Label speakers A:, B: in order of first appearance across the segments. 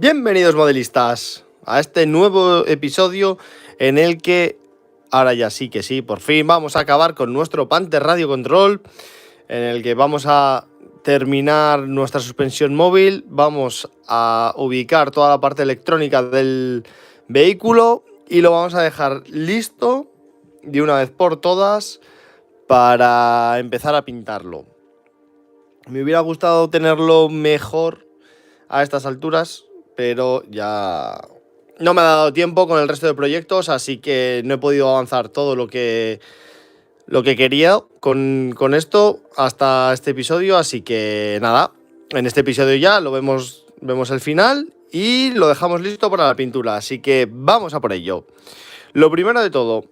A: Bienvenidos modelistas a este nuevo episodio en el que, ahora ya sí que sí, por fin vamos a acabar con nuestro Panther Radio Control, en el que vamos a terminar nuestra suspensión móvil, vamos a ubicar toda la parte electrónica del vehículo y lo vamos a dejar listo de una vez por todas para empezar a pintarlo. Me hubiera gustado tenerlo mejor a estas alturas, pero ya no me ha dado tiempo con el resto de proyectos, así que no he podido avanzar todo lo que quería con esto hasta este episodio, así que nada, en este episodio ya lo vemos el final y lo dejamos listo para la pintura, así que vamos a por ello. Lo primero de todo,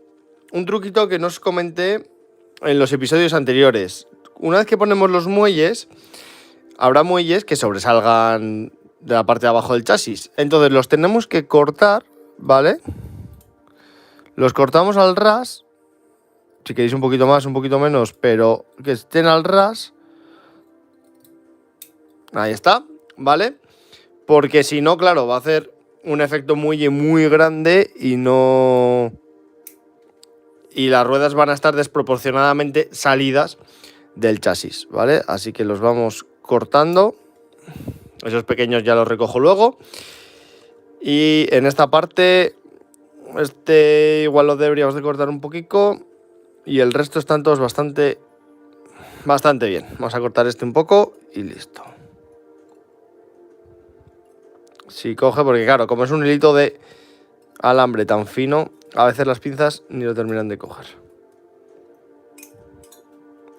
A: un truquito que no os comenté en los episodios anteriores. Una vez que ponemos los muelles, habrá muelles que sobresalgan de la parte de abajo del chasis. Entonces los tenemos que cortar, ¿vale? Los cortamos al ras. Si queréis un poquito más, un poquito menos, pero que estén al ras. Ahí está, ¿vale? Porque si no, claro, va a hacer un efecto muelle muy grande y no... Y las ruedas van a estar desproporcionadamente salidas del chasis, ¿vale? Así que los vamos cortando. Esos pequeños ya los recojo luego. Y en esta parte, igual lo deberíamos de cortar un poquito. Y el resto están todos bastante bien. Vamos a cortar este un poco y listo. Si coge, porque claro, como es un hilito de alambre tan fino, a veces las pinzas ni lo terminan de coger.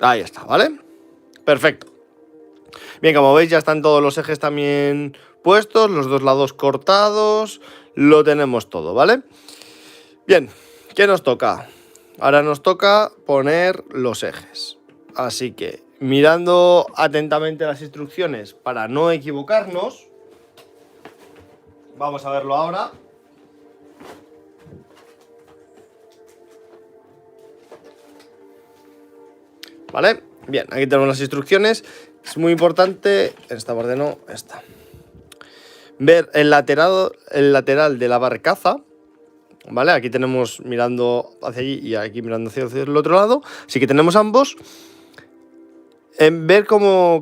A: Ahí está, ¿vale? Perfecto. Bien, como veis ya están todos los ejes también puestos, los dos lados cortados, lo tenemos todo, ¿vale? Bien, ¿qué nos toca? Ahora nos toca poner los ejes. Así que, mirando atentamente las instrucciones para no equivocarnos, vamos a verlo ahora. ¿Vale? Bien, aquí tenemos las instrucciones. Es muy importante, en esta parte no, esta. Ver el lateral de la barcaza, ¿vale? Aquí tenemos mirando hacia allí y aquí mirando hacia el otro lado. Así que tenemos ambos. En ver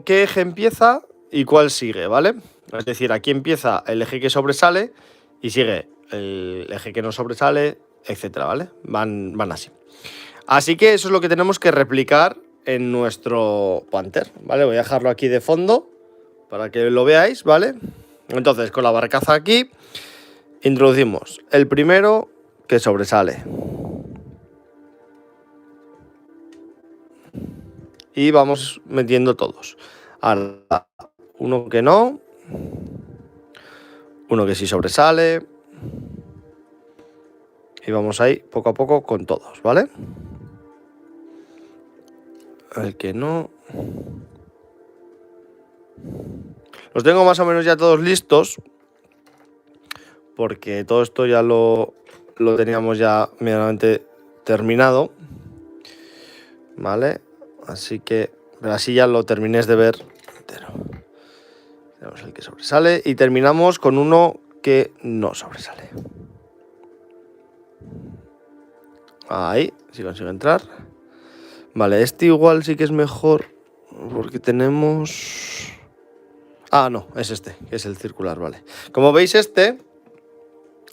A: qué eje empieza y cuál sigue, ¿vale? Es decir, aquí empieza el eje que sobresale y sigue el eje que no sobresale, etcétera, ¿vale? Van así. Así que eso es lo que tenemos que replicar en nuestro Panther, ¿vale? Voy a dejarlo aquí de fondo para que lo veáis, ¿vale? Entonces, con la barcaza aquí, introducimos el primero que sobresale. Y vamos metiendo todos. Ahora, uno que no. Uno que sí sobresale. Y vamos ahí poco a poco con todos, ¿vale? El que no. Los tengo más o menos ya todos listos. Porque todo esto ya lo teníamos ya medianamente terminado. ¿Vale? Así que, pero así ya lo terminéis de ver entero. Tenemos el que sobresale y terminamos con uno que no sobresale. Ahí, si consigo entrar. Vale, este igual sí que es mejor porque tenemos... Ah, no, es este, que es el circular, vale. Como veis, este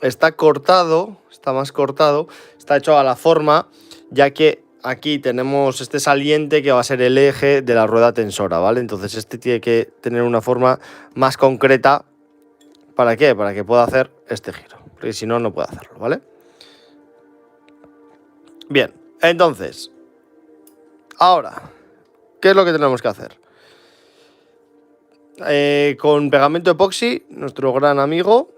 A: está cortado, está más cortado, está hecho a la forma, ya que aquí tenemos este saliente que va a ser el eje de la rueda tensora, ¿vale? Entonces este tiene que tener una forma más concreta. ¿Para qué? Para que pueda hacer este giro, porque si no, no puede hacerlo, ¿vale? Bien, entonces, ahora, ¿qué es lo que tenemos que hacer? Con pegamento epoxi, nuestro gran amigo,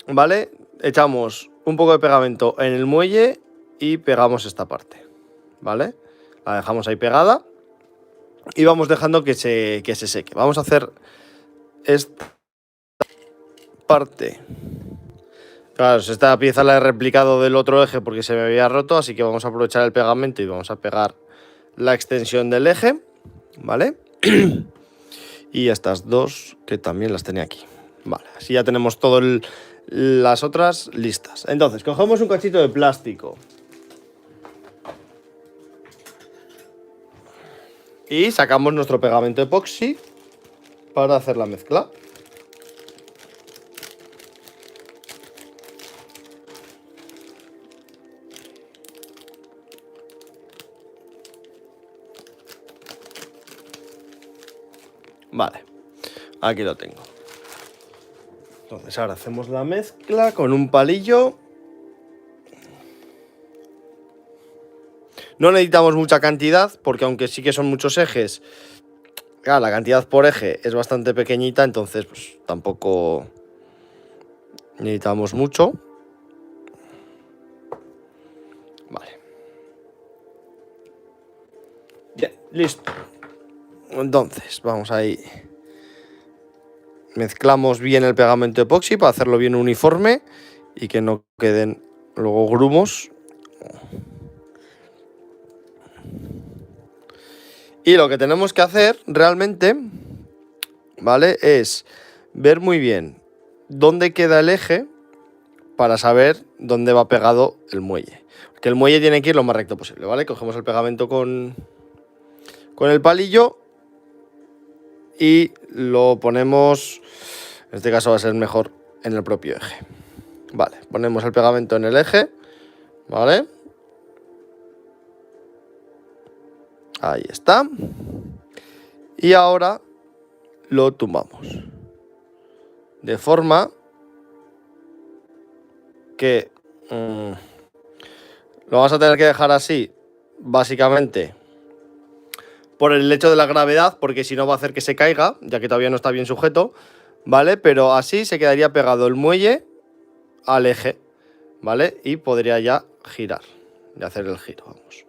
A: ¿vale? Echamos un poco de pegamento en el muelle y pegamos esta parte, ¿vale? La dejamos ahí pegada y vamos dejando que se seque. Vamos a hacer esta parte. Claro, esta pieza la he replicado del otro eje porque se me había roto, así que vamos a aprovechar el pegamento y vamos a pegar la extensión del eje, ¿vale? Y estas dos que también las tenía aquí, Vale, así ya tenemos todas las otras listas. Entonces, cogemos un cachito de plástico. Y sacamos nuestro pegamento epoxi para hacer la mezcla. Vale, aquí lo tengo. Entonces ahora hacemos la mezcla con un palillo. No necesitamos mucha cantidad porque aunque sí que son muchos ejes, claro, la cantidad por eje es bastante pequeñita, entonces pues tampoco necesitamos mucho. Vale. Bien, listo. Entonces, vamos ahí. Mezclamos bien el pegamento epoxi para hacerlo bien uniforme y que no queden luego grumos. Y lo que tenemos que hacer realmente, ¿vale? Es ver muy bien dónde queda el eje para saber dónde va pegado el muelle. Que el muelle tiene que ir lo más recto posible, ¿vale? Cogemos el pegamento con el palillo y lo ponemos, en este caso va a ser mejor en el propio eje. Vale, ponemos el pegamento en el eje, ¿vale? Ahí está. Y ahora lo tumbamos. De forma que lo vamos a tener que dejar así, básicamente, por el hecho de la gravedad, porque si no va a hacer que se caiga, ya que todavía no está bien sujeto, ¿vale? Pero así se quedaría pegado el muelle al eje, ¿vale? Y podría ya girar, y hacer el giro, vamos.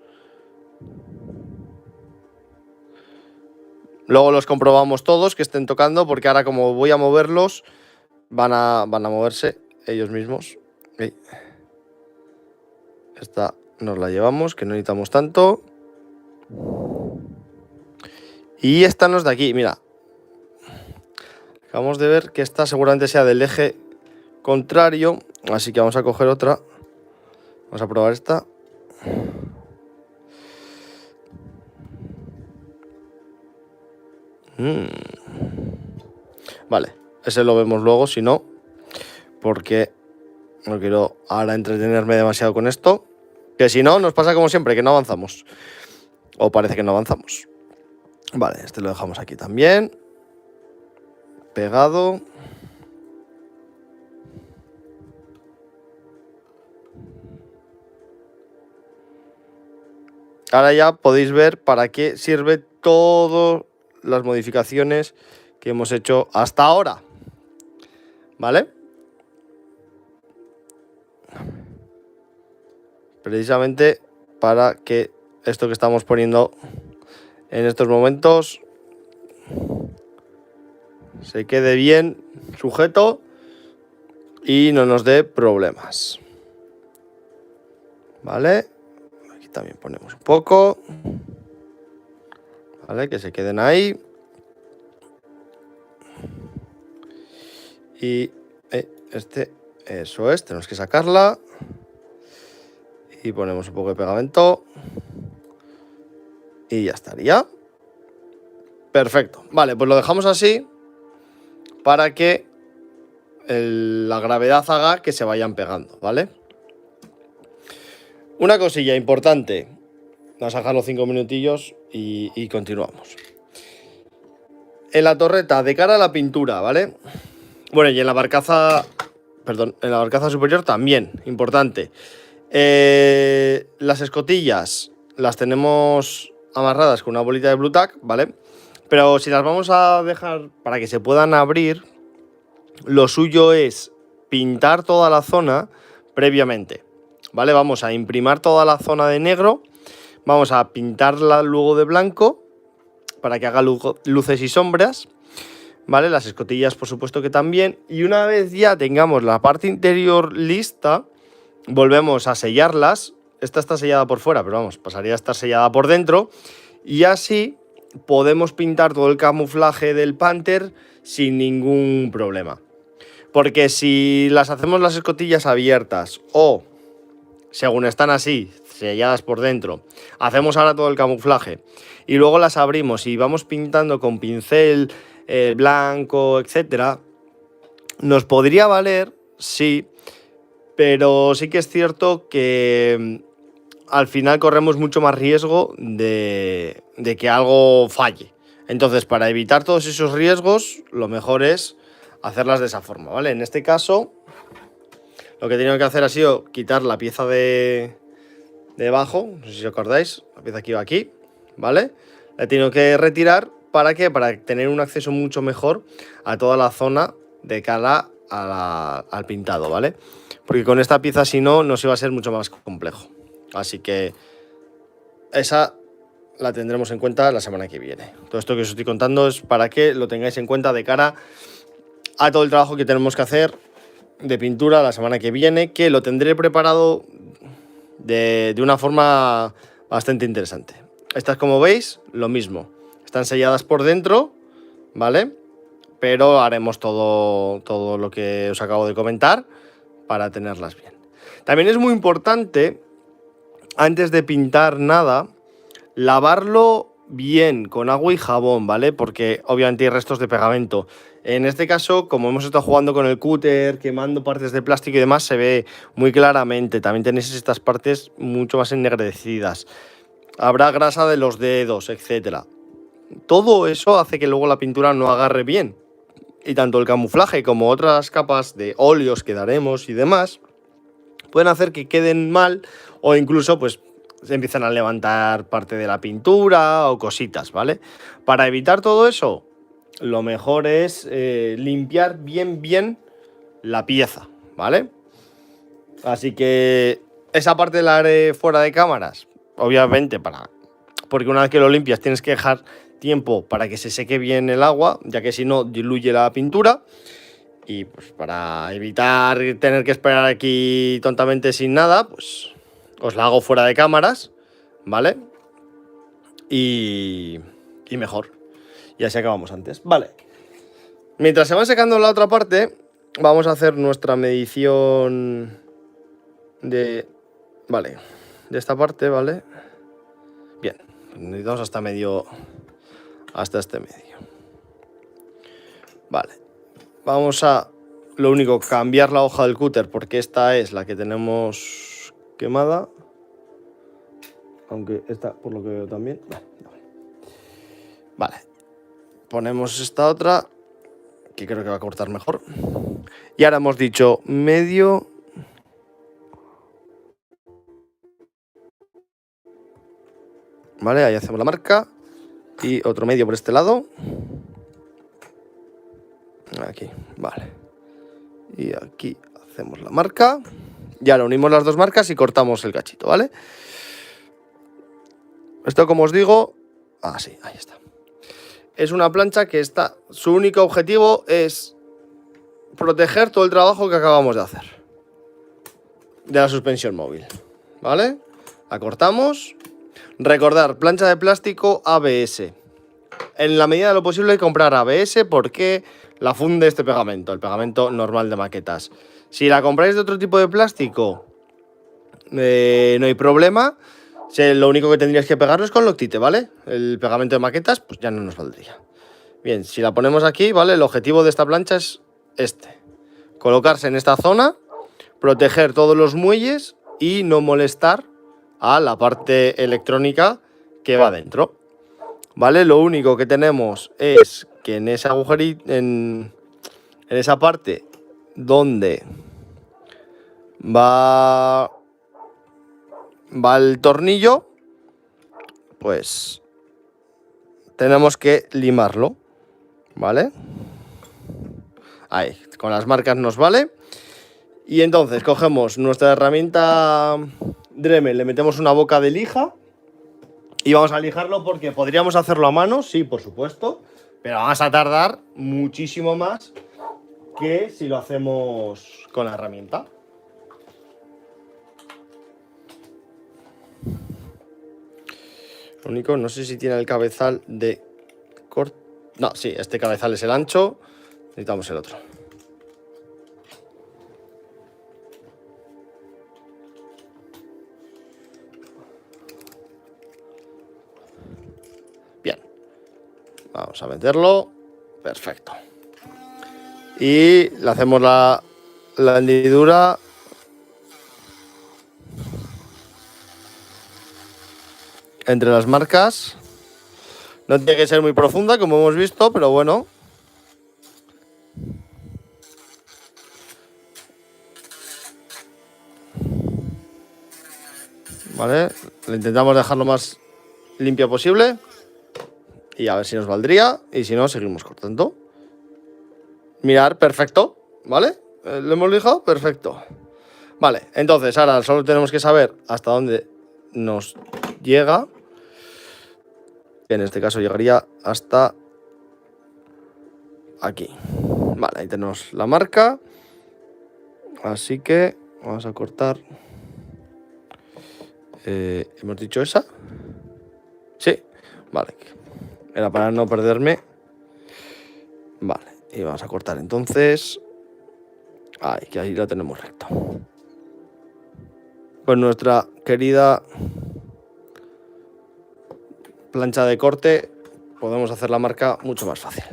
A: Luego los comprobamos todos que estén tocando, porque ahora como voy a moverlos, van a moverse ellos mismos. Esta nos la llevamos, que no necesitamos tanto. Y esta nos de aquí, mira. Acabamos de ver que esta seguramente sea del eje contrario, así que vamos a coger otra. Vamos a probar esta. Vale, ese lo vemos luego, si no, porque no quiero ahora entretenerme demasiado con esto. Que si no, nos pasa como siempre, que no avanzamos. O parece que no avanzamos. Vale, este lo dejamos aquí también. Pegado. Ahora ya podéis ver para qué sirve todas las modificaciones que hemos hecho hasta ahora. ¿Vale? Precisamente para que esto que estamos poniendo en estos momentos se quede bien sujeto y no nos dé problemas. ¿Vale? Aquí también ponemos un poco. ¿Vale? Que se queden ahí. Y eso es, tenemos que sacarla. Y ponemos un poco de pegamento. Y ya estaría. Perfecto. Vale, pues lo dejamos así para que la gravedad haga que se vayan pegando, ¿vale? Una cosilla importante. Vamos a dejar los 5 minutillos y continuamos. En la torreta, de cara a la pintura, ¿vale? Bueno, y en la barcaza, perdón, en la barcaza superior también, importante. Las escotillas las tenemos amarradas con una bolita de Blu Tack, ¿vale? Pero si las vamos a dejar para que se puedan abrir, lo suyo es pintar toda la zona previamente, ¿vale? Vamos a imprimar toda la zona de negro, vamos a pintarla luego de blanco para que haga luces y sombras, ¿vale? Las escotillas, por supuesto que también. Y una vez ya tengamos la parte interior lista, volvemos a sellarlas. Esta está sellada por fuera, pero vamos, pasaría a estar sellada por dentro. Y así podemos pintar todo el camuflaje del Panther sin ningún problema, Porque si las hacemos las escotillas abiertas o, según están así, selladas por dentro, hacemos ahora todo el camuflaje y luego las abrimos y vamos pintando con pincel blanco, etcétera, nos podría valer, sí, pero sí que es cierto que al final corremos mucho más riesgo de que algo falle. Entonces, para evitar todos esos riesgos, lo mejor es hacerlas de esa forma, ¿vale? En este caso, lo que he tenido que hacer ha sido quitar la pieza de debajo, no sé si os acordáis, la pieza que iba aquí, ¿vale? La he tenido que retirar, ¿para qué? Para tener un acceso mucho mejor a toda la zona de cara al pintado, ¿vale? Porque con esta pieza, si no, nos iba a ser mucho más complejo. Así que esa la tendremos en cuenta la semana que viene. Todo esto que os estoy contando es para que lo tengáis en cuenta de cara a todo el trabajo que tenemos que hacer de pintura la semana que viene, que lo tendré preparado de una forma bastante interesante. Estas, como veis, lo mismo. Están selladas por dentro, ¿vale? Pero haremos todo lo que os acabo de comentar para tenerlas bien. También es muy importante, antes de pintar nada, lavarlo bien con agua y jabón, ¿vale? Porque obviamente hay restos de pegamento. En este caso, como hemos estado jugando con el cúter, quemando partes de plástico y demás, se ve muy claramente. También tenéis estas partes mucho más ennegrecidas. Habrá grasa de los dedos, etcétera. Todo eso hace que luego la pintura no agarre bien. Y tanto el camuflaje como otras capas de óleos que daremos y demás pueden hacer que queden mal o incluso pues se empiezan a levantar parte de la pintura o cositas, ¿vale? Para evitar todo eso, lo mejor es limpiar bien la pieza, ¿vale? Así que esa parte la haré fuera de cámaras, obviamente, porque una vez que lo limpias tienes que dejar tiempo para que se seque bien el agua, ya que si no diluye la pintura. Y pues para evitar tener que esperar aquí tontamente sin nada, pues os la hago fuera de cámaras, ¿vale? Y mejor. Y así acabamos antes. Vale. Mientras se va secando la otra parte, vamos a hacer nuestra medición de... Vale. De esta parte, ¿vale? Bien. Necesitamos hasta este medio. Vale. Vamos a, lo único, cambiar la hoja del cúter porque esta es la que tenemos quemada. Aunque esta, por lo que veo también. Vale. Ponemos esta otra, que creo que va a cortar mejor. Y ahora hemos dicho medio. Vale, ahí hacemos la marca. Y otro medio por este lado. Aquí, vale. Y aquí hacemos la marca. Y ahora unimos las dos marcas y cortamos el cachito, ¿vale? Esto, como os digo... Ah, sí, ahí está. Es una plancha que está... Su único objetivo es proteger todo el trabajo que acabamos de hacer. De la suspensión móvil, ¿vale? La cortamos. Recordar, plancha de plástico ABS. En la medida de lo posible comprar ABS porque la funde este pegamento, el pegamento normal de maquetas. Si la compráis de otro tipo de plástico, no hay problema. Lo único que tendríais que pegarlo es con Loctite, ¿vale? El pegamento de maquetas, pues ya no nos valdría. Bien, si la ponemos aquí, ¿vale? El objetivo de esta plancha es este. Colocarse en esta zona, proteger todos los muelles y no molestar a la parte electrónica que va dentro. ¿Vale? Lo único que tenemos es que en ese agujerito, en esa parte donde va el tornillo, pues tenemos que limarlo, ¿vale? Ahí, con las marcas nos vale. Y entonces cogemos nuestra herramienta Dremel, le metemos una boca de lija. Y vamos a lijarlo porque podríamos hacerlo a mano, sí, por supuesto, pero vamos a tardar muchísimo más que si lo hacemos con la herramienta. Lo único, no sé si tiene el cabezal de corte. No, sí, este cabezal es el ancho, necesitamos el otro. Vamos a meterlo. Perfecto. Y le hacemos la hendidura. Entre las marcas. No tiene que ser muy profunda, como hemos visto, pero bueno. Vale, le intentamos dejar lo más limpio posible. Y a ver si nos valdría. Y si no, seguimos cortando. Mirar, perfecto. ¿Vale? ¿Lo hemos lijado? Perfecto. Vale, entonces ahora solo tenemos que saber hasta dónde nos llega. En este caso llegaría hasta aquí. Vale, ahí tenemos la marca. Así que vamos a cortar. ¿Hemos dicho esa? Sí, vale. Era para no perderme. Vale, y vamos a cortar entonces. Ahí, que ahí la tenemos recto. Pues nuestra querida plancha de corte, podemos hacer la marca mucho más fácil.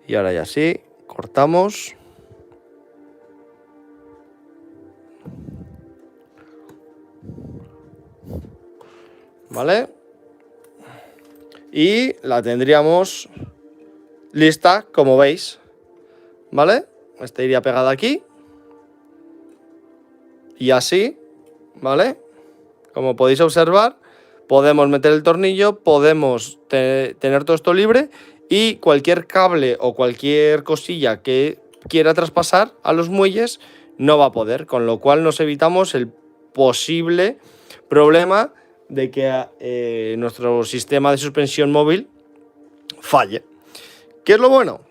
A: Y ahora ya sí, cortamos. ¿Vale? Y la tendríamos lista, como veis. ¿Vale? Esta iría pegada aquí. Y así, ¿vale? Como podéis observar, podemos meter el tornillo, podemos tener todo esto libre y cualquier cable o cualquier cosilla que quiera traspasar a los muelles no va a poder, con lo cual nos evitamos el posible problema de que nuestro sistema de suspensión móvil falle. ¿Qué es lo bueno?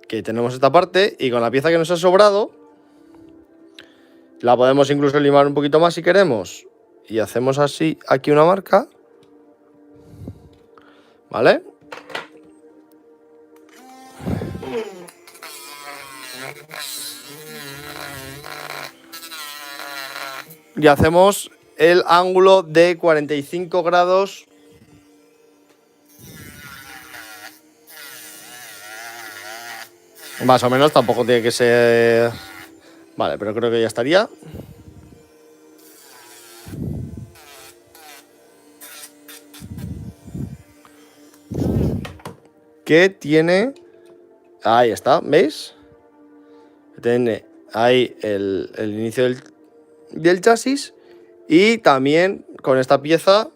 A: Que tenemos esta parte y con la pieza que nos ha sobrado la podemos incluso limar un poquito más si queremos y hacemos así aquí una marca, ¿vale? Y hacemos el ángulo de 45 grados. Más o menos, tampoco tiene que ser... Vale, pero creo que ya estaría. Que tiene... Ahí está, ¿veis? Tiene ahí el inicio del chasis. Y también con esta pieza,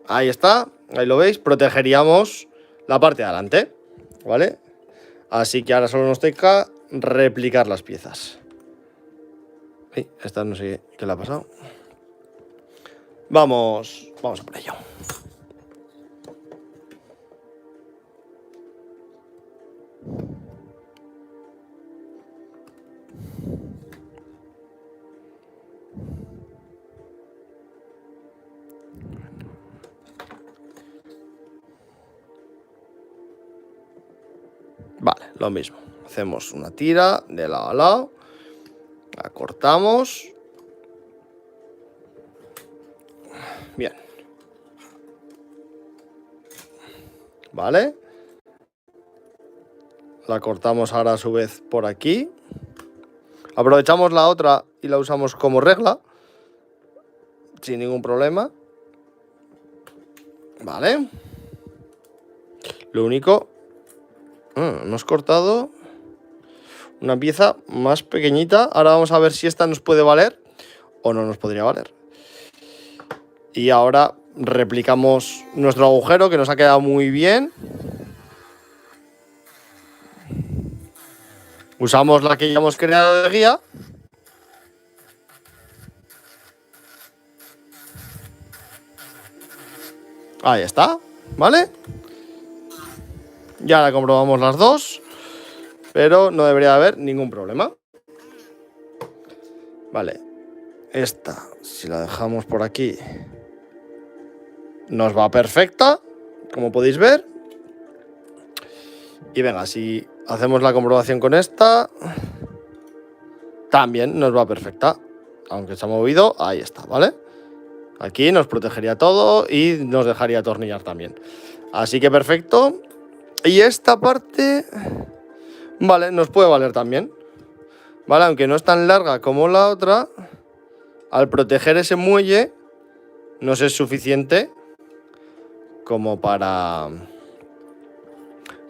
A: ahí está, ahí lo veis, protegeríamos la parte de adelante, ¿vale? Así que ahora solo nos toca replicar las piezas. Esta no sé qué le ha pasado. Vamos a por ello. Vale, lo mismo. Hacemos una tira de lado a lado. La cortamos. Bien. Vale. La cortamos ahora a su vez por aquí. Aprovechamos la otra y la usamos como regla. Sin ningún problema. Vale. Lo único... hemos cortado una pieza más pequeñita. Ahora vamos a ver si esta nos puede valer o no nos podría valer. Y ahora replicamos nuestro agujero, que nos ha quedado muy bien. Usamos la que ya hemos creado de guía. Ahí está, ¿vale? Ya la comprobamos las dos, pero no debería haber ningún problema. Vale, esta, si la dejamos por aquí, nos va perfecta, como podéis ver. Y venga, si hacemos la comprobación con esta, también nos va perfecta. Aunque se ha movido, ahí está, ¿vale? Aquí nos protegería todo y nos dejaría atornillar también. Así que perfecto. Y esta parte, vale, nos puede valer también. Vale, aunque no es tan larga como la otra, al proteger ese muelle nos es suficiente como para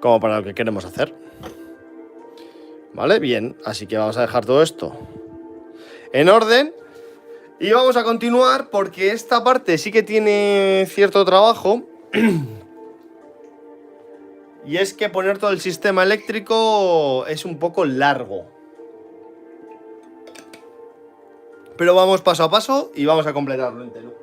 A: lo que queremos hacer. Vale, bien, así que vamos a dejar todo esto en orden y vamos a continuar porque esta parte sí que tiene cierto trabajo. Y es que poner todo el sistema eléctrico es un poco largo. Pero vamos paso a paso y vamos a completarlo entero.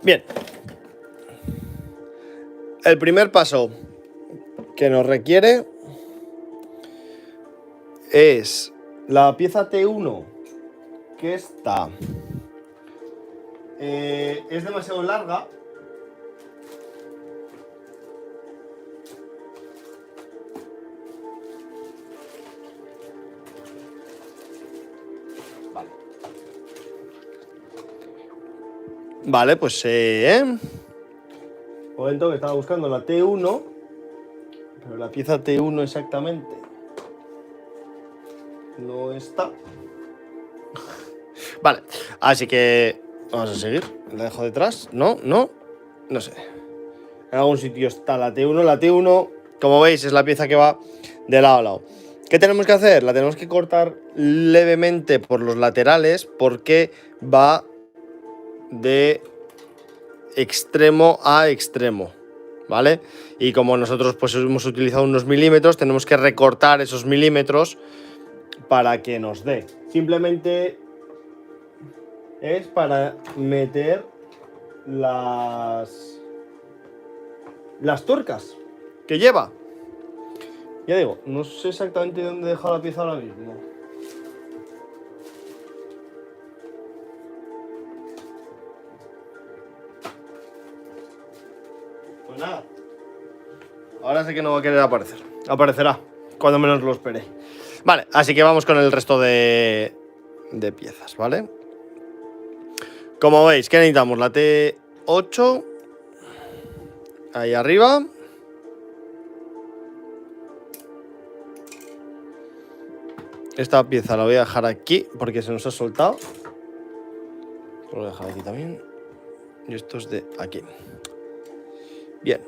A: Bien. El primer paso que nos requiere es la pieza T1, que está es demasiado larga. Vale, pues momento que estaba buscando la T1, pero la pieza T1 exactamente no está. Vale, así que vamos a seguir. La dejo detrás. No sé. En algún sitio está la T1. La T1, como veis, es la pieza que va de lado a lado. ¿Qué tenemos que hacer? La tenemos que cortar levemente por los laterales porque va de extremo a extremo, ¿vale? Y como nosotros pues hemos utilizado unos milímetros, tenemos que recortar esos milímetros para que nos dé. Simplemente es para meter las tuercas que lleva. Ya digo, no sé exactamente dónde he dejado la pieza ahora mismo. Pues nada. Ahora sé que no va a querer aparecer. Aparecerá cuando menos lo espere. Vale, así que vamos con el resto de piezas, ¿vale? Como veis, ¿qué necesitamos? La T8 ahí arriba. Esta pieza la voy a dejar aquí porque se nos ha soltado. Lo voy a dejar aquí también. Y esto es de aquí. Bien.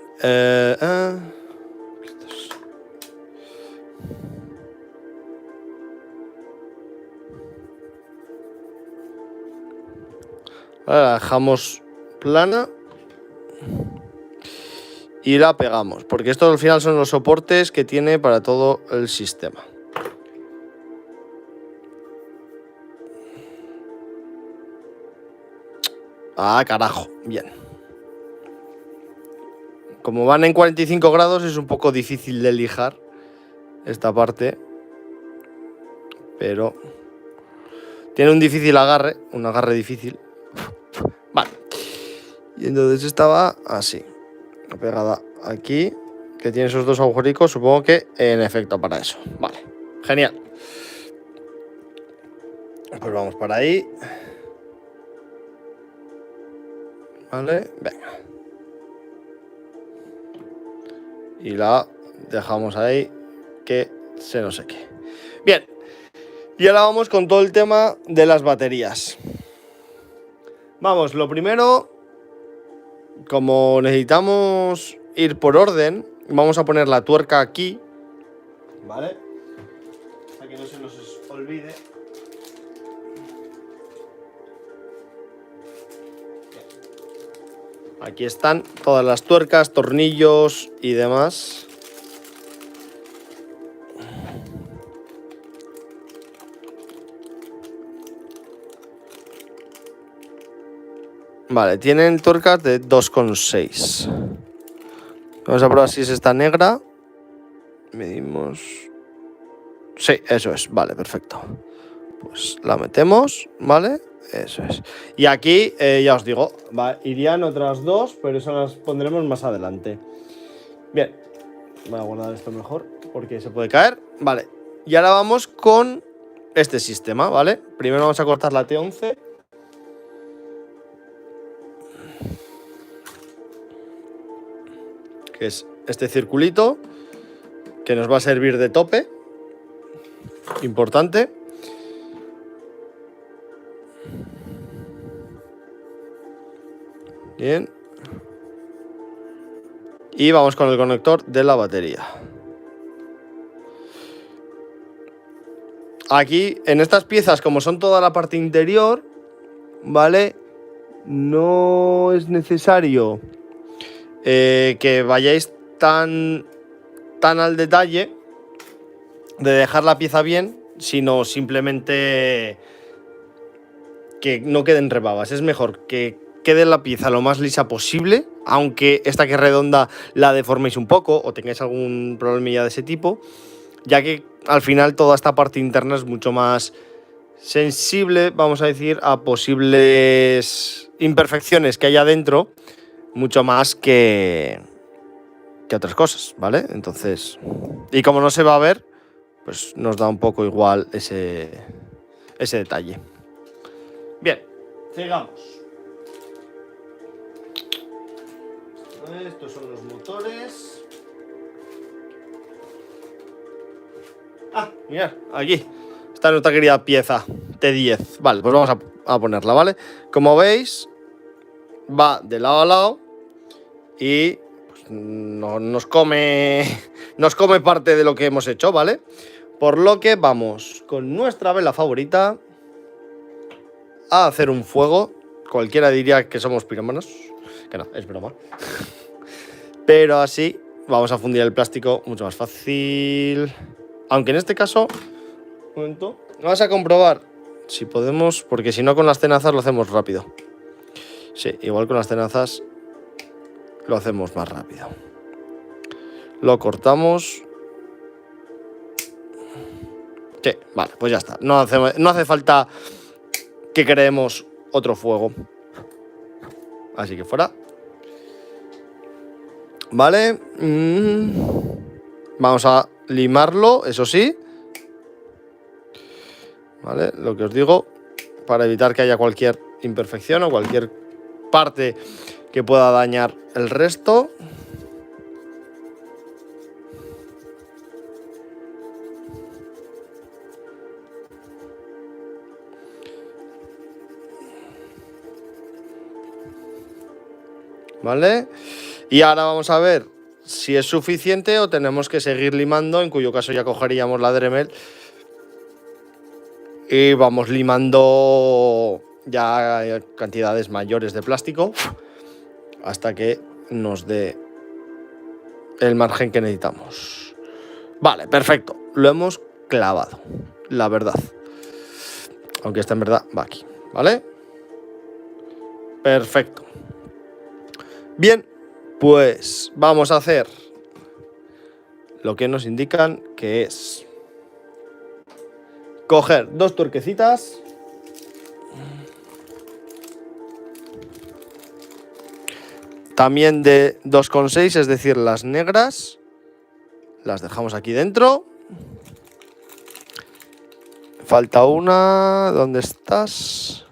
A: Ahora la dejamos plana y la pegamos, porque estos al final son los soportes que tiene para todo el sistema. Ah, carajo, bien. Como van en 45 grados es un poco difícil de lijar esta parte, pero tiene un difícil agarre, un agarre difícil. Vale. Y entonces estaba así, pegada aquí, que tiene esos dos agujericos, supongo que en efecto para eso. Vale, genial. Pues vamos para ahí. Vale, venga. Y la dejamos ahí, que se no seque. Bien. Y ahora vamos con todo el tema de las baterías. Vamos, lo primero, como necesitamos ir por orden, vamos a poner la tuerca aquí, ¿vale? Para que no se nos olvide. Aquí están todas las tuercas, tornillos y demás. Vale, tienen tuercas de 2,6. Vamos a probar si es esta negra. Medimos. Sí, eso es. Vale, perfecto. Pues la metemos, ¿vale? Eso es. Y aquí, ya os digo, irían otras dos, pero eso las pondremos más adelante. Bien. Voy a guardar esto mejor porque se puede caer. Vale. Y ahora vamos con este sistema, ¿vale? Primero vamos a cortar la T11. Que es este circulito que nos va a servir de tope. Importante. Bien. Y vamos con el conector de la batería. Aquí, en estas piezas, como son toda la parte interior, ¿vale? No es necesario que vayáis tan al detalle de dejar la pieza bien, sino simplemente que no queden rebabas. Es mejor que quede la pieza lo más lisa posible, aunque esta que es redonda la deforméis un poco o tengáis algún problemilla de ese tipo, ya que al final toda esta parte interna es mucho más sensible, vamos a decir, a posibles imperfecciones que haya dentro, mucho más que otras cosas, ¿vale? Entonces, y como no se va a ver, pues nos da un poco igual ese detalle. Bien, sigamos. Estos son los motores. Ah, mirad, aquí está nuestra querida pieza T10. Vale, pues vamos a ponerla, ¿vale? Como veis, va de lado a lado y pues, nos come parte de lo que hemos hecho, ¿vale? Por lo que vamos con nuestra vela favorita a hacer un fuego. Cualquiera diría que somos pirómanos, que no, es broma. Pero así vamos a fundir el plástico mucho más fácil. Aunque en este caso, un momento, vamos a comprobar si podemos, porque si no con las tenazas lo hacemos rápido. Sí, igual con las tenazas lo hacemos más rápido. Lo cortamos. Sí, vale, pues ya está. No hace falta que creemos otro fuego. Así que fuera. Vale. Vamos a limarlo, eso sí. Vale, lo que os digo, para evitar que haya cualquier imperfección o cualquier parte que pueda dañar el resto. ¿Vale? Y ahora vamos a ver si es suficiente o tenemos que seguir limando, en cuyo caso ya cogeríamos la Dremel y vamos limando ya cantidades mayores de plástico hasta que nos dé el margen que necesitamos. Vale, perfecto. Lo hemos clavado, la verdad. Aunque esta en verdad va aquí, ¿vale? Perfecto. Bien, pues vamos a hacer lo que nos indican, que es coger dos tuerquecitas, también de 2,6, es decir, las negras, las dejamos aquí dentro. Falta una, ¿dónde estás?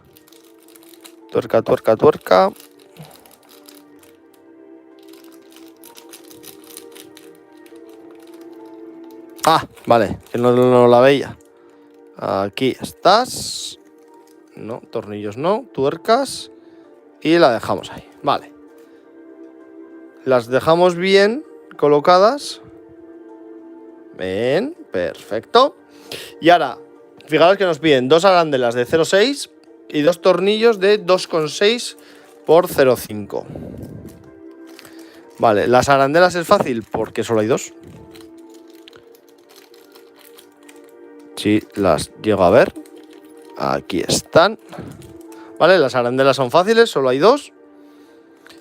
A: Tuerca, tuerca, tuerca. Ah, vale, que no la veía. Aquí estás. No, tornillos no, tuercas. Y la dejamos ahí, vale. Las dejamos bien colocadas. Bien, perfecto. Y ahora, fijaros que nos piden dos arandelas de 0,6 y dos tornillos de 2,6 por 0,5. Vale, las arandelas es fácil porque solo hay dos. Si las llego a ver, aquí están. Vale, las arandelas son fáciles, solo hay dos.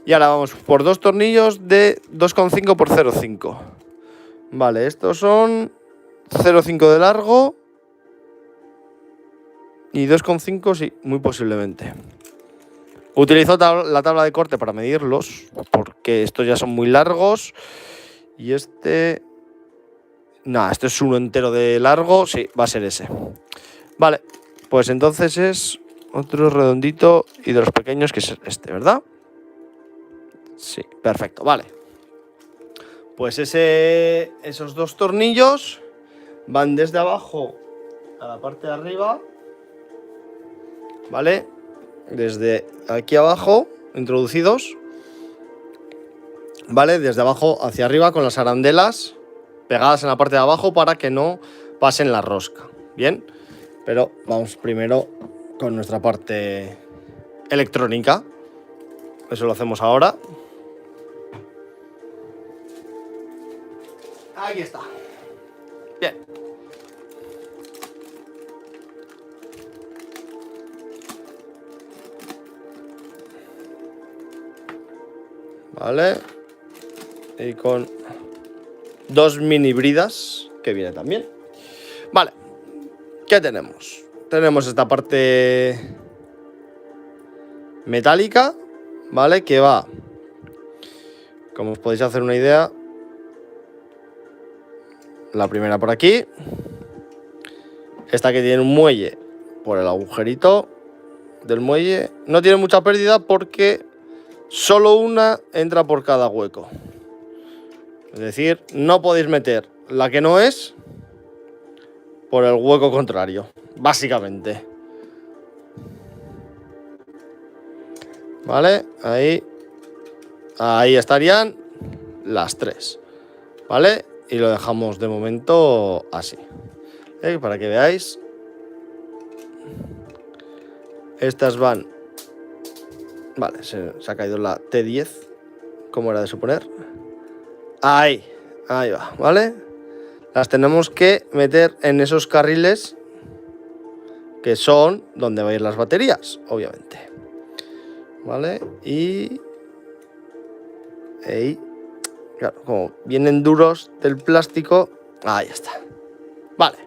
A: Y ahora vamos por dos tornillos de 2,5 por 0,5. Vale, estos son 0,5 de largo y 2,5, sí, muy posiblemente. Utilizo la tabla de corte para medirlos, porque estos ya son muy largos. Y este... Nah, este es uno entero de largo, sí, va a ser ese. Vale, pues entonces es otro redondito y de los pequeños, que es este, ¿verdad? Sí, perfecto, vale. Pues esos dos tornillos van desde abajo a la parte de arriba, ¿vale? Desde aquí abajo, introducidos, ¿vale? Desde abajo hacia arriba con las arandelas pegadas en la parte de abajo para que no pasen la rosca, ¿bien? Pero vamos primero con nuestra parte electrónica. Eso lo hacemos ahora. Aquí está. Bien. Vale. Y con dos mini bridas que viene también. Vale. ¿Qué tenemos? Tenemos esta parte metálica, ¿vale? Que va, como os podéis hacer una idea, la primera por aquí. Esta que tiene un muelle por el agujerito del muelle. No tiene mucha pérdida porque solo una entra por cada hueco. Es decir, no podéis meter la que no es por el hueco contrario, básicamente. Vale, ahí estarían las tres, ¿vale? Y lo dejamos de momento así, para que veáis. Estas van... Vale, se ha caído la T10, como era de suponer. Ahí va, ¿vale? Las tenemos que meter en esos carriles que son donde van a ir las baterías, obviamente. ¿Vale? Y... claro, como vienen duros del plástico, ahí está. Vale.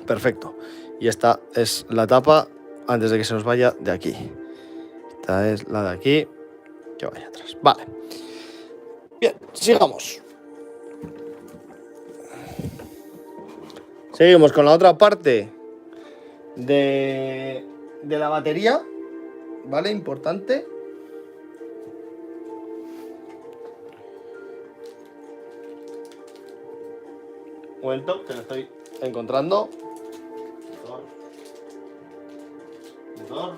A: Perfecto. Y esta es la tapa antes de que se nos vaya de aquí. Esta es la de aquí, que vaya atrás. Vale. Bien, sigamos. Seguimos con la otra parte de la batería, ¿vale? Importante. Un momento, que lo estoy encontrando. Motor.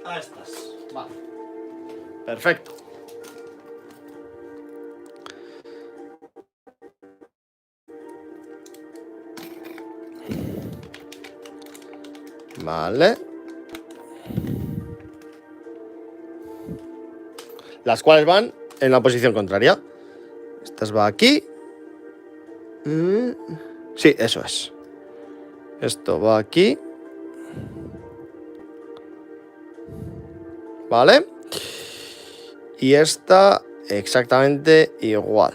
A: Ahí estás. Vale. Perfecto. Vale. Las cuales van en la posición contraria. Estas va aquí. Sí, eso es. Esto va aquí. Vale. Y esta exactamente igual.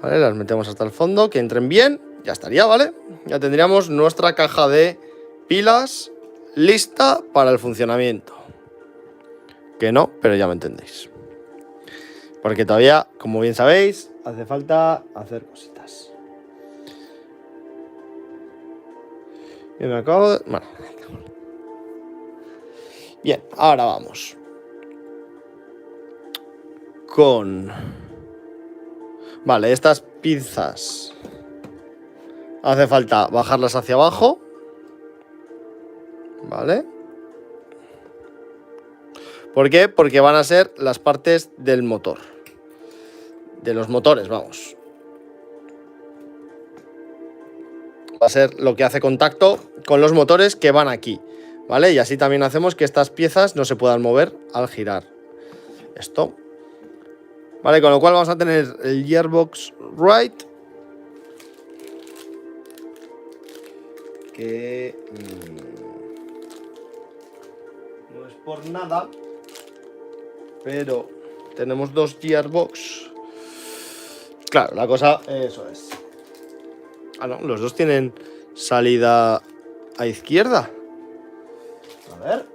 A: Vale, las metemos hasta el fondo, que entren bien. Ya estaría, ¿vale? Ya tendríamos nuestra caja de pilas lista para el funcionamiento. Que no, pero ya me entendéis. Porque todavía, como bien sabéis, hace falta hacer cositas. Y me acabo de... Bueno. Bien, ahora vamos con... Vale, estas pinzas hace falta bajarlas hacia abajo. ¿Vale? ¿Por qué? Porque van a ser las partes del motor. De los motores, vamos. Va a ser lo que hace contacto con los motores que van aquí, ¿vale? Y así también hacemos que estas piezas no se puedan mover al girar esto. Vale, con lo cual vamos a tener el gearbox right, que no es por nada, pero tenemos dos gearbox. Claro, la cosa, eso es. Ah, no, los dos tienen salida a izquierda. A ver.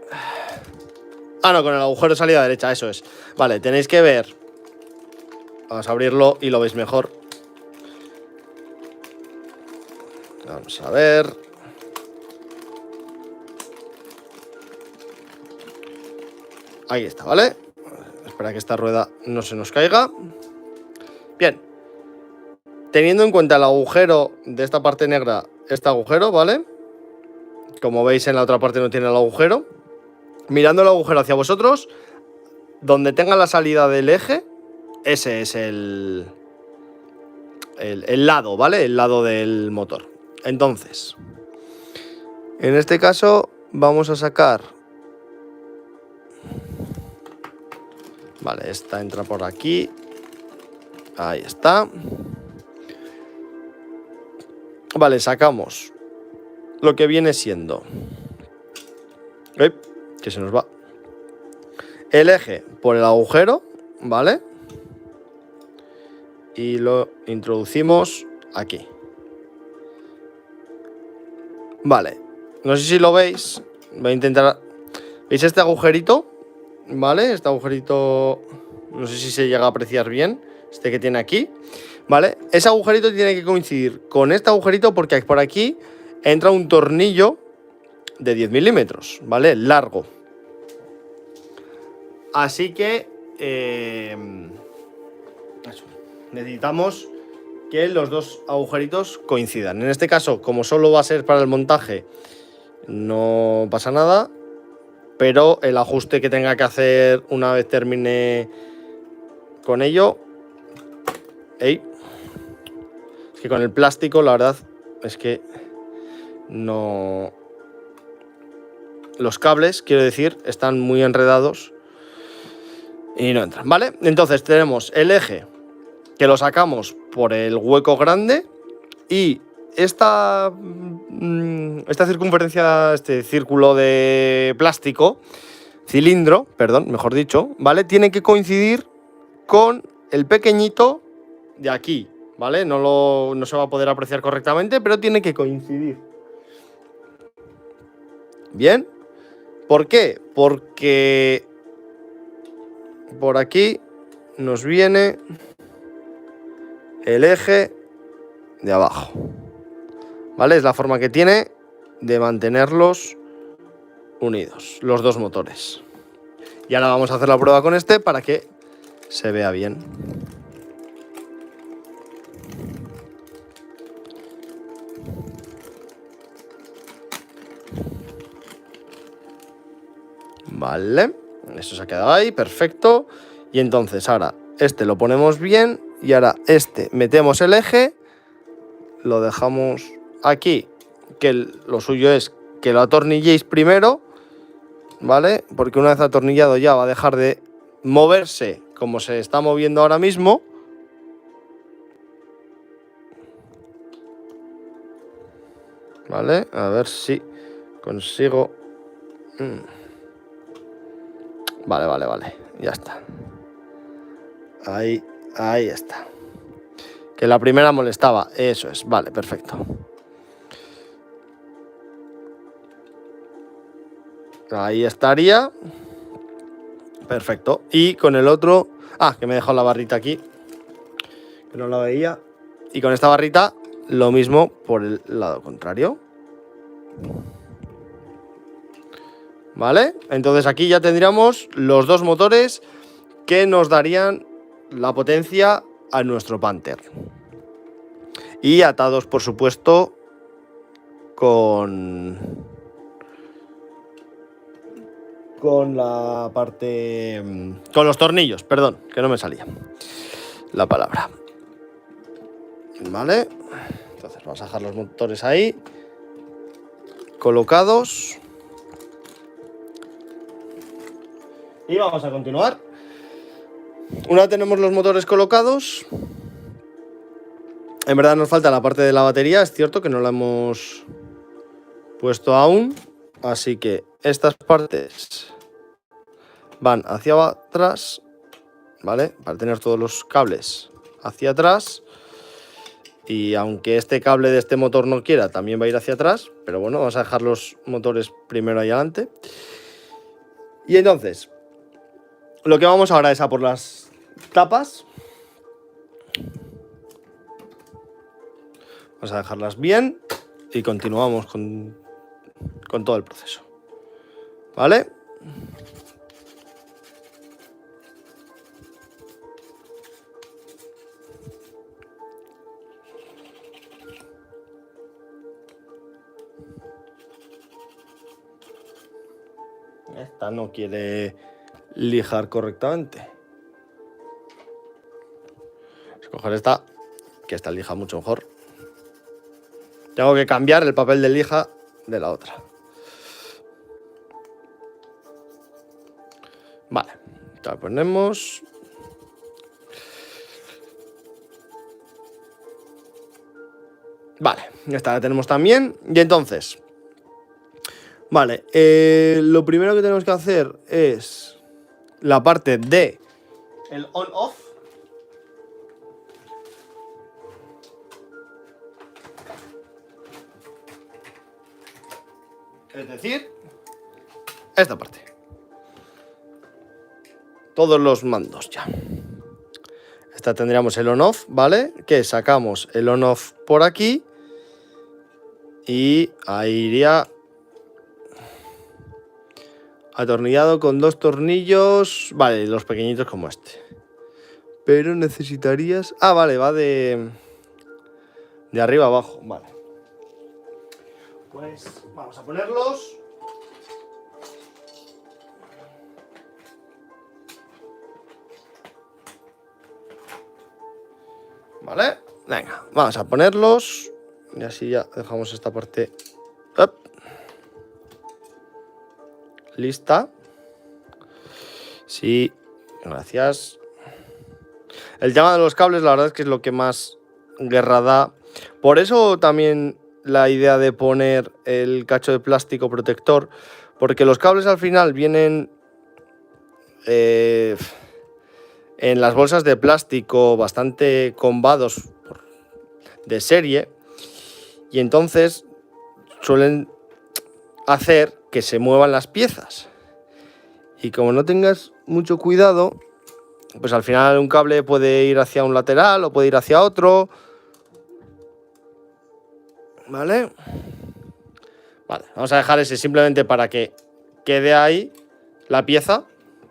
A: Ah, no, con el agujero de salida derecha, eso es. Vale, tenéis que ver. Vamos a abrirlo y lo veis mejor. Vamos a ver. Ahí está, ¿vale? Espera que esta rueda no se nos caiga. Bien. Teniendo en cuenta el agujero de esta parte negra, este agujero, ¿vale? Como veis, en la otra parte no tiene el agujero. Mirando el agujero hacia vosotros, donde tenga la salida del eje, ese es el lado, ¿vale? El lado del motor. Entonces, en este caso vamos a sacar... Vale, esta entra por aquí. Ahí está. Vale, sacamos lo que viene siendo... que se nos va. El eje por el agujero, ¿vale? Y lo introducimos aquí. Vale, no sé si lo veis. Voy a intentar... ¿Veis este agujerito? ¿Vale? Este agujerito... No sé si se llega a apreciar bien. Este que tiene aquí. ¿Vale? Ese agujerito tiene que coincidir con este agujerito porque por aquí entra un tornillo de 10 milímetros, ¿vale? Largo. Así que necesitamos que los dos agujeritos coincidan. En este caso, como solo va a ser para el montaje, no pasa nada. Pero el ajuste que tenga que hacer una vez termine con ello... Es que con el plástico, la verdad, es que no... Los cables, quiero decir, están muy enredados y no entran, ¿vale? Entonces tenemos el eje que lo sacamos por el hueco grande y esta circunferencia, este círculo de plástico, cilindro, perdón, mejor dicho, ¿vale? Tiene que coincidir con el pequeñito de aquí, ¿vale? No se va a poder apreciar correctamente, pero tiene que coincidir. Bien. ¿Por qué? Porque por aquí nos viene el eje de abajo, ¿vale? Es la forma que tiene de mantenerlos unidos, los dos motores. Y ahora vamos a hacer la prueba con este para que se vea bien. Vale, eso se ha quedado ahí, perfecto. Y entonces ahora este lo ponemos bien y ahora este metemos el eje, lo dejamos aquí, que lo suyo es que lo atornilléis primero, ¿vale? Porque una vez atornillado ya va a dejar de moverse como se está moviendo ahora mismo. Vale, a ver si consigo... Vale, ya está. Ahí está. Que la primera molestaba, eso es, vale, perfecto. Ahí estaría. Perfecto. Y con el otro... que me he dejado la barrita aquí, que no la veía. Y con esta barrita lo mismo por el lado contrario. ¿Vale? Entonces aquí ya tendríamos los dos motores que nos darían la potencia a nuestro Panther. Y atados, por supuesto, con la parte... Con los tornillos, perdón, que no me salía la palabra. ¿Vale? Entonces vamos a dejar los motores ahí colocados. Y vamos a continuar. Una vez tenemos los motores colocados, en verdad nos falta la parte de la batería, es cierto que no la hemos puesto aún, así que estas partes van hacia atrás, ¿vale? Para tener todos los cables hacia atrás. Y aunque este cable de este motor no quiera, también va a ir hacia atrás, pero bueno, vamos a dejar los motores primero ahí adelante. Y entonces, lo que vamos ahora es a por las tapas. Vamos a dejarlas bien. y continuamos con todo el proceso. ¿Vale? Esta no quiere lijar correctamente. Voy a coger esta, que esta lija mucho mejor. Tengo que cambiar el papel de lija de la otra. Vale, la ponemos. Vale, esta la tenemos también. Y entonces, vale, lo primero que tenemos que hacer es la parte de el on-off. Es decir, esta parte. Todos los mandos ya. Esta tendríamos el on-off, ¿vale? Que sacamos el on-off por aquí. Y ahí iría atornillado con 2 tornillos. Vale, los pequeñitos como este. Pero necesitarías... Ah, vale, va de arriba a abajo. Vale. Pues vamos a ponerlos. Vale, venga, vamos a ponerlos. Y así ya dejamos esta parte. ¡Op! Lista. Sí, gracias. El tema de los cables, la verdad es que es lo que más guerra da. Por eso también la idea de poner el cacho de plástico protector. Porque los cables al final vienen en las bolsas de plástico bastante combados de serie. Y entonces suelen hacer que se muevan las piezas. Y como no tengas mucho cuidado, pues al final un cable puede ir hacia un lateral o puede ir hacia otro. ¿Vale? Vale, vamos a dejar ese simplemente para que quede ahí la pieza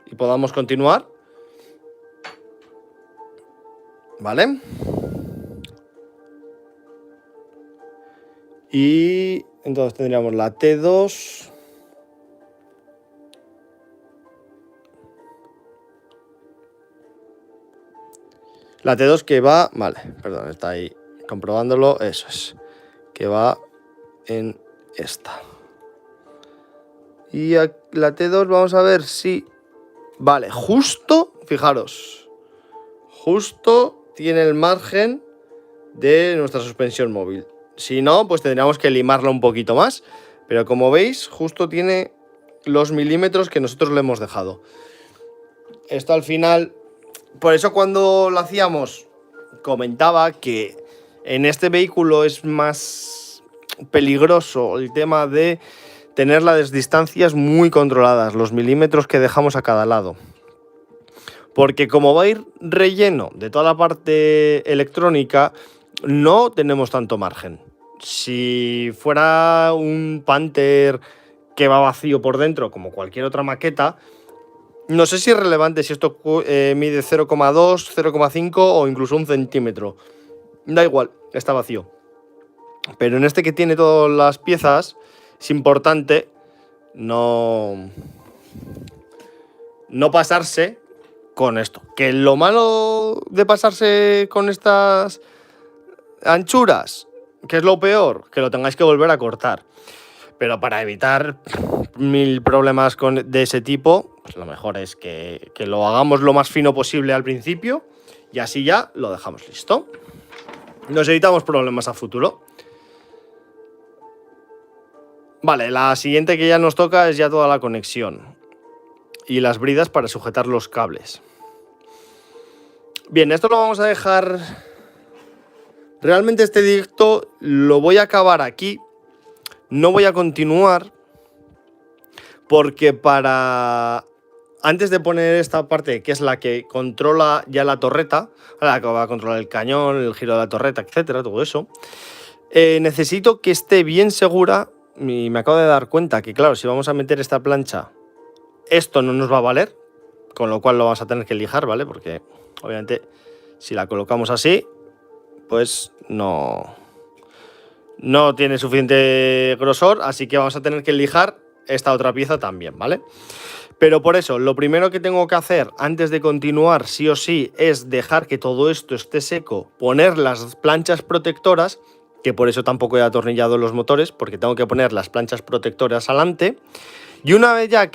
A: y podamos continuar. ¿Vale? Y entonces tendríamos la T2. La T2 que va... Vale, perdón, está ahí comprobándolo. Eso es. Que va en esta. Y a la T2 vamos a ver si... Vale, justo, fijaros. Justo tiene el margen de nuestra suspensión móvil. Si no, pues tendríamos que limarla un poquito más. Pero como veis, justo tiene los milímetros que nosotros le hemos dejado. Esto al final... Por eso cuando lo hacíamos, comentaba que en este vehículo es más peligroso el tema de tener las distancias muy controladas, los milímetros que dejamos a cada lado. Porque como va a ir relleno de toda la parte electrónica, no tenemos tanto margen. Si fuera un Panther que va vacío por dentro, como cualquier otra maqueta, no sé si es relevante si esto mide 0,2, 0,5 o incluso 1 centímetro. Da igual, está vacío. Pero en este que tiene todas las piezas, es importante no pasarse con esto. Que lo malo de pasarse con estas anchuras, que es lo peor, que lo tengáis que volver a cortar. Pero para evitar 1000 problemas de ese tipo, pues lo mejor es que lo hagamos lo más fino posible al principio y así ya lo dejamos listo. Nos evitamos problemas a futuro. Vale, la siguiente que ya nos toca es ya toda la conexión y las bridas para sujetar los cables. Bien, esto lo vamos a dejar... Realmente este directo lo voy a acabar aquí. No voy a continuar porque antes de poner esta parte, que es la que controla ya la torreta, la que va a controlar el cañón, el giro de la torreta, etcétera, todo eso, Necesito que esté bien segura y me acabo de dar cuenta que, claro, si vamos a meter esta plancha, esto no nos va a valer, con lo cual lo vamos a tener que lijar, ¿vale? Porque obviamente si la colocamos así, pues no tiene suficiente grosor, así que vamos a tener que lijar esta otra pieza también, ¿vale? Pero por eso, lo primero que tengo que hacer antes de continuar sí o sí es dejar que todo esto esté seco, poner las planchas protectoras, que por eso tampoco he atornillado los motores, porque tengo que poner las planchas protectoras adelante, y una vez ya que